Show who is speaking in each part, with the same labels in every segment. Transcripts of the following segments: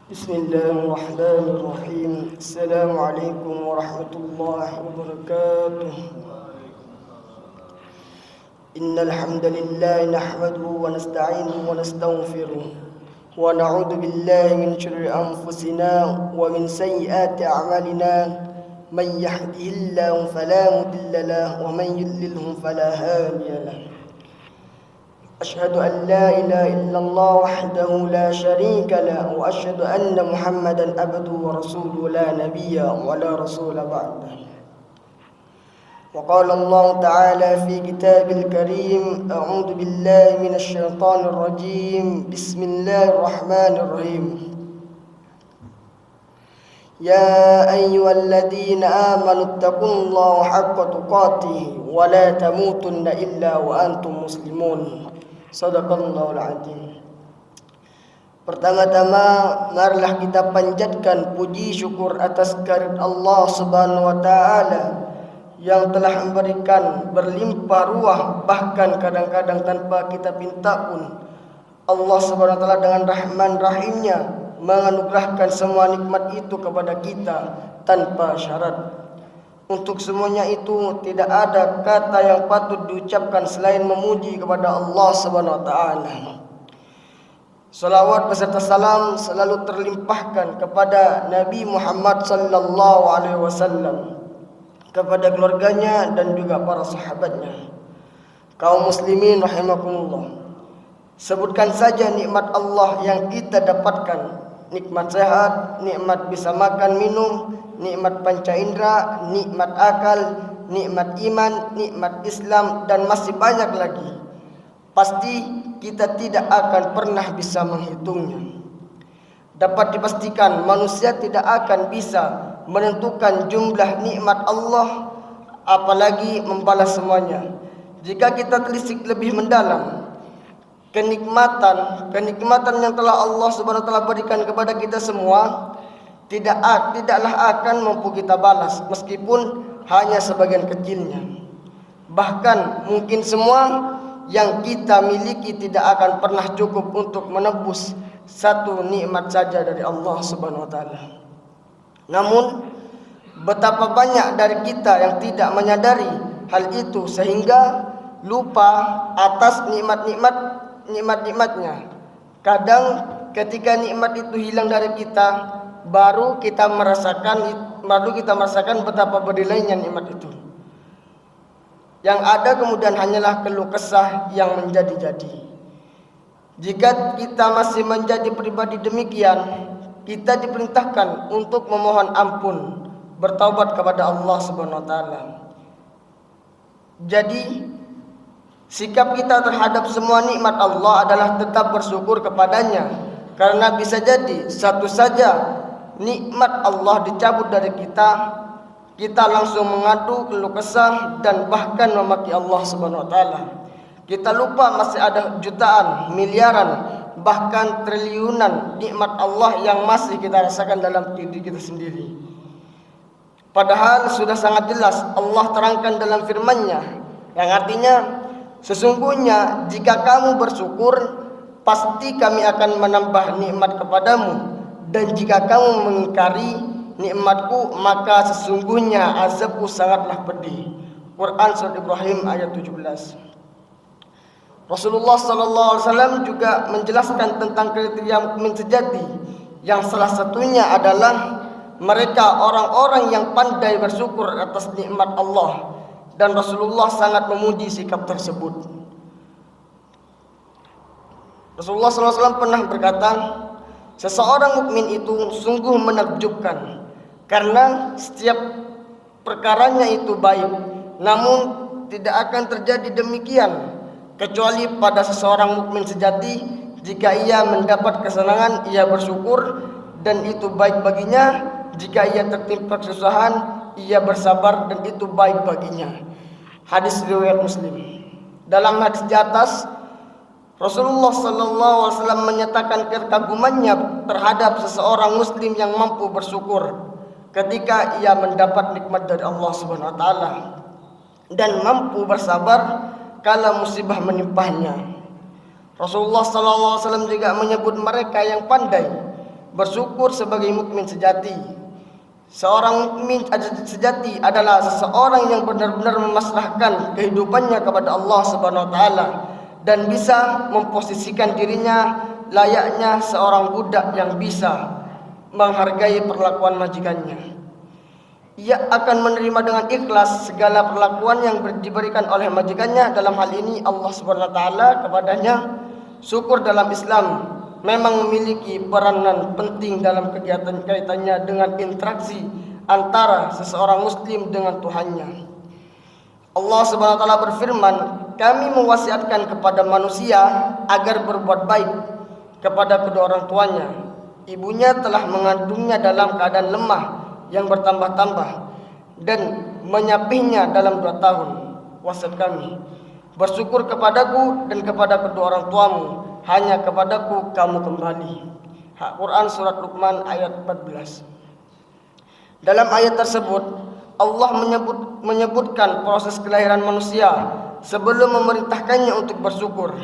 Speaker 1: بسم الله الرحمن الرحيم. السلام عليكم ورحمة الله وبركاته. إن الحمد لله نحمده ونستعينه ونستغفره ونعوذ بالله من شرور أنفسنا ومن سيئات أعمالنا. من يهده الله فلا مضل له ومن يضلله فلا هادي له. أشهد أن لا إله إلا الله وحده لا شريك له وأشهد أن محمدا عبده ورسوله لا نبي ولا رسول بعده. وقال الله تعالى في كتابه الكريم: أعوذ بالله من الشيطان الرجيم. بسم الله الرحمن الرحيم. يا أيها الذين آمنوا اتقوا الله حق تقاته ولا تموتن إلا وأنتم مسلمون. Sadaqallahul Adzim. Pertama-tama, marilah kita panjatkan puji syukur atas kehadirat Allah Subhanahu wa taala yang telah memberikan berlimpah ruah, bahkan kadang-kadang tanpa kita minta pun. Allah Subhanahu wa taala dengan Rahman Rahimnya menganugerahkan semua nikmat itu kepada kita tanpa syarat. Untuk semuanya itu tidak ada kata yang patut diucapkan selain memuji kepada Allah Subhanahu wa taala. Salawat beserta salam selalu terlimpahkan kepada Nabi Muhammad sallallahu alaihi wasallam, kepada keluarganya dan juga para sahabatnya. Kaum muslimin rahimakumullah. Sebutkan saja nikmat Allah yang kita dapatkan. Nikmat sehat, nikmat bisa makan minum, nikmat panca indera, nikmat akal, nikmat iman, nikmat Islam, dan masih banyak lagi. Pasti kita tidak akan pernah bisa menghitungnya. Dapat dipastikan manusia tidak akan bisa menentukan jumlah nikmat Allah, apalagi membalas semuanya. Jika kita telisik lebih mendalam, kenikmatan yang telah Allah Subhanahu wa taala berikan kepada kita semua tidaklah akan mampu kita balas, meskipun hanya sebagian kecilnya. Bahkan mungkin semua yang kita miliki tidak akan pernah cukup untuk menebus satu nikmat saja dari Allah Subhanahu wa taala. Namun betapa banyak dari kita yang tidak menyadari hal itu sehingga lupa atas nikmatnya. Kadang ketika nikmat itu hilang dari kita, baru kita merasakan betapa bernilainya nikmat itu. Yang ada kemudian hanyalah keluh kesah yang menjadi-jadi. Jika kita masih menjadi pribadi demikian, kita diperintahkan untuk memohon ampun, bertaubat kepada Allah Subhanahu wa taala. Jadi sikap kita terhadap semua nikmat Allah adalah tetap bersyukur kepadanya, karena bisa jadi satu saja nikmat Allah dicabut dari kita langsung mengadu keluh kesah dan bahkan memaki Allah Subhanahu wa taala. Kita lupa masih ada jutaan, miliaran, bahkan triliunan nikmat Allah yang masih kita rasakan dalam diri kita sendiri. Padahal sudah sangat jelas Allah terangkan dalam firman-Nya yang artinya, sesungguhnya jika kamu bersyukur, pasti kami akan menambah nikmat kepadamu, dan jika kamu mengingkari nikmatku, maka sesungguhnya azabku sangatlah pedih. Quran Surat Ibrahim ayat 17. Rasulullah SAW juga menjelaskan tentang kriteria mukmin sejati, yang salah satunya adalah mereka orang-orang yang pandai bersyukur atas nikmat Allah, dan Rasulullah sangat memuji sikap tersebut. Rasulullah SAW pernah berkata, seseorang mukmin itu sungguh menakjubkan, karena setiap perkaranya itu baik, namun tidak akan terjadi demikian kecuali pada seseorang mukmin sejati. Jika ia mendapat kesenangan, ia bersyukur dan itu baik baginya. Jika ia tertimpa kesusahan, ia bersabar dan itu baik baginya. Hadis riwayat Muslim. Dalam hadis di atas, Rasulullah SAW menyatakan kekagumannya terhadap seseorang Muslim yang mampu bersyukur ketika ia mendapat nikmat dari Allah Subhanahu wa taala dan mampu bersabar kala musibah menimpahnya. Rasulullah SAW juga menyebut mereka yang pandai bersyukur sebagai mukmin sejati. Seorang mukmin sejati adalah seseorang yang benar-benar memasrahkan kehidupannya kepada Allah Subhanahu wa taala dan bisa memposisikan dirinya layaknya seorang budak yang bisa menghargai perlakuan majikannya. Ia akan menerima dengan ikhlas segala perlakuan yang diberikan oleh majikannya, dalam hal ini Allah Subhanahu wa taala kepadanya. Syukur dalam Islam memang memiliki peranan penting dalam kegiatan kaitannya dengan interaksi antara seseorang muslim dengan Tuhannya. Allah Subhanahu wa taala berfirman, "Kami mewasiatkan kepada manusia agar berbuat baik kepada kedua orang tuanya. Ibunya telah mengandungnya dalam keadaan lemah yang bertambah-tambah dan menyapihnya dalam 2 tahun. Wasiat kami, bersyukur kepadaku dan kepada kedua orang tuamu, hanya kepadaku kamu kembali." Quran surat Luqman ayat 14. Dalam ayat tersebut Allah menyebutkan proses kelahiran manusia sebelum memerintahkannya untuk bersyukur.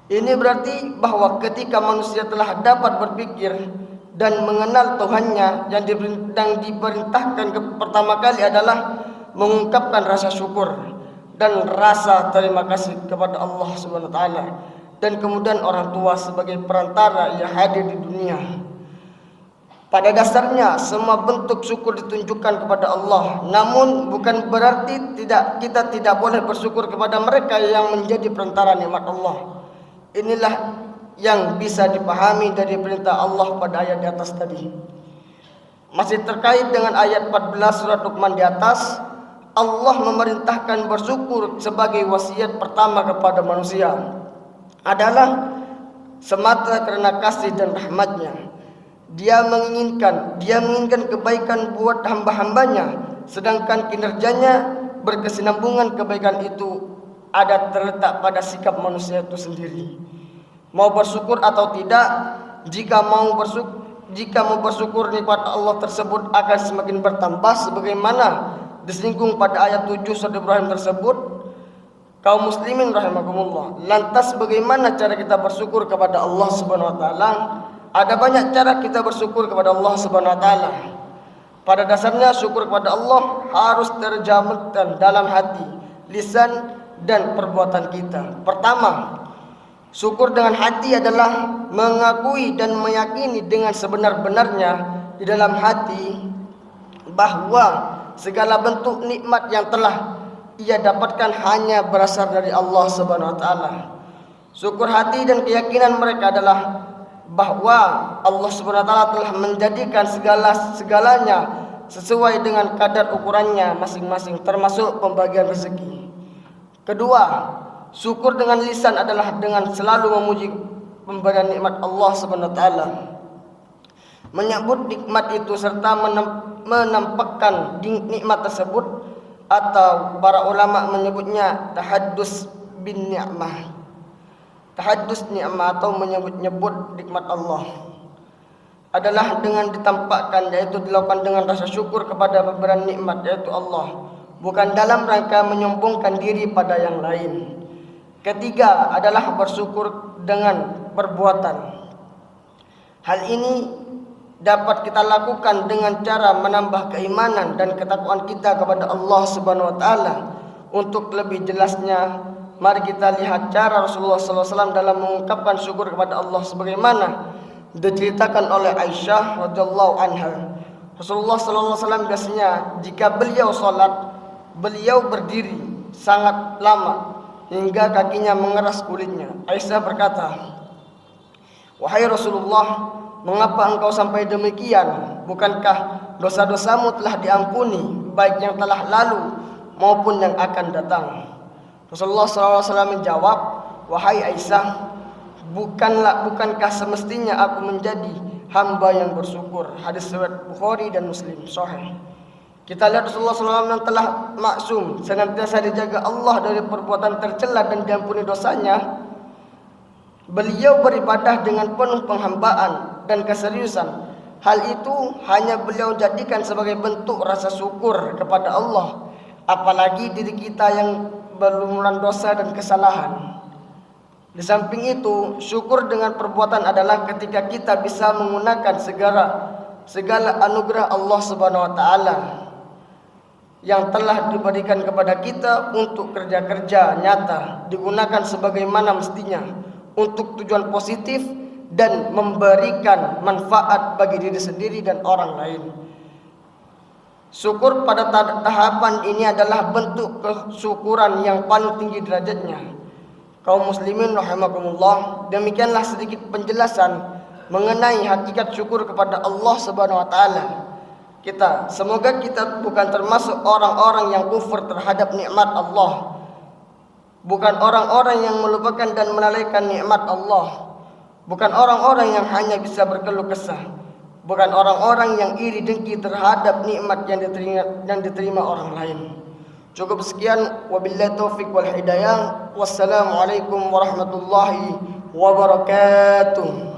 Speaker 1: Ini berarti bahwa ketika manusia telah dapat berpikir dan mengenal Tuhannya, yang diperintahkan pertama kali adalah mengungkapkan rasa syukur dan rasa terima kasih kepada Allah Subhanahu wa taala, dan kemudian orang tua sebagai perantara yang hadir di dunia. Pada dasarnya semua bentuk syukur ditunjukkan kepada Allah, namun bukan berarti kita tidak boleh bersyukur kepada mereka yang menjadi perantara nikmat Allah. Inilah yang bisa dipahami dari perintah Allah pada ayat di atas tadi. Masih terkait dengan ayat 14 surat Luqman di atas, Allah memerintahkan bersyukur sebagai wasiat pertama kepada manusia adalah semata karena kasih dan rahmatnya. Dia menginginkan kebaikan buat hamba-hambanya, sedangkan kinerjanya berkesinambungan. Kebaikan itu ada terletak pada sikap manusia itu sendiri, mau bersyukur atau tidak. Jika mau bersyukur, nikmat Allah tersebut akan semakin bertambah, sebagaimana disinggung pada ayat 7 surat Ibrahim tersebut. Kaum muslimin rahimakumullah, lantas bagaimana cara kita bersyukur kepada Allah Subhanahu wa taala? Ada banyak cara kita bersyukur kepada Allah Subhanahu wa taala. Pada dasarnya syukur kepada Allah harus terjamalkan dalam hati, lisan dan perbuatan kita. Pertama, syukur dengan hati adalah mengakui dan meyakini dengan sebenar-benarnya di dalam hati bahwa segala bentuk nikmat yang telah ia dapatkan hanya berasal dari Allah Subhanahu wa taala. Syukur hati dan keyakinan mereka adalah bahwa Allah Subhanahu wa taala telah menjadikan segalanya sesuai dengan kadar ukurannya masing-masing, termasuk pembagian rezeki. Kedua, syukur dengan lisan adalah dengan selalu memuji pemberian nikmat Allah Subhanahu wa taala, menyebut nikmat itu serta menampakkan nikmat tersebut, atau para ulama menyebutnya tahaddus bin ni'mah. Tahaddus ni'mah atau menyebut-nyebut nikmat Allah adalah dengan ditampakkan, yaitu dilakukan dengan rasa syukur kepada pemberian nikmat, yaitu Allah, bukan dalam rangka menyombongkan diri pada yang lain. Ketiga adalah bersyukur dengan perbuatan. Hal ini dapat kita lakukan dengan cara menambah keimanan dan ketakwaan kita kepada Allah Subhanahu wa taala. Untuk lebih jelasnya, mari kita lihat cara Rasulullah SAW dalam mengungkapkan syukur kepada Allah sebagaimana diceritakan oleh Aisyah radhiyallahu anha. Rasulullah SAW biasanya jika beliau sholat, beliau berdiri sangat lama hingga kakinya mengeras kulitnya. Aisyah berkata, "Wahai Rasulullah, mengapa engkau sampai demikian? Bukankah dosa-dosamu telah diampuni, baik yang telah lalu maupun yang akan datang?" Rasulullah SAW menjawab, "Wahai Aisyah, bukankah semestinya aku menjadi hamba yang bersyukur?" Hadis riwayat Bukhari dan Muslim sahih. Kita lihat Rasulullah SAW yang telah maksum, senantiasa dijaga Allah dari perbuatan tercela dan diampuni dosanya. Beliau beribadah dengan penuh penghambaan dan keseriusan. Hal itu hanya beliau jadikan sebagai bentuk rasa syukur kepada Allah, apalagi diri kita yang berlumuran dosa dan kesalahan. Di samping itu, syukur dengan perbuatan adalah ketika kita bisa menggunakan segala anugerah Allah Subhanahu wa taala yang telah diberikan kepada kita untuk kerja-kerja nyata, digunakan sebagaimana mestinya untuk tujuan positif dan memberikan manfaat bagi diri sendiri dan orang lain. Syukur pada tahapan ini adalah bentuk kesyukuran yang paling tinggi derajatnya. Kaum muslimin rahimakumullah, demikianlah sedikit penjelasan mengenai hakikat syukur kepada Allah Subhanahu wa taala. Semoga kita bukan termasuk orang-orang yang kufur terhadap nikmat Allah, bukan orang-orang yang melupakan dan melalaikan nikmat Allah, bukan orang-orang yang hanya bisa berkeluh kesah, bukan orang-orang yang iri dengki terhadap nikmat yang diterima orang lain. Cukup sekian, wabillahi taufik wal hidayah. Wassalamualaikum warahmatullahi wabarakatuh.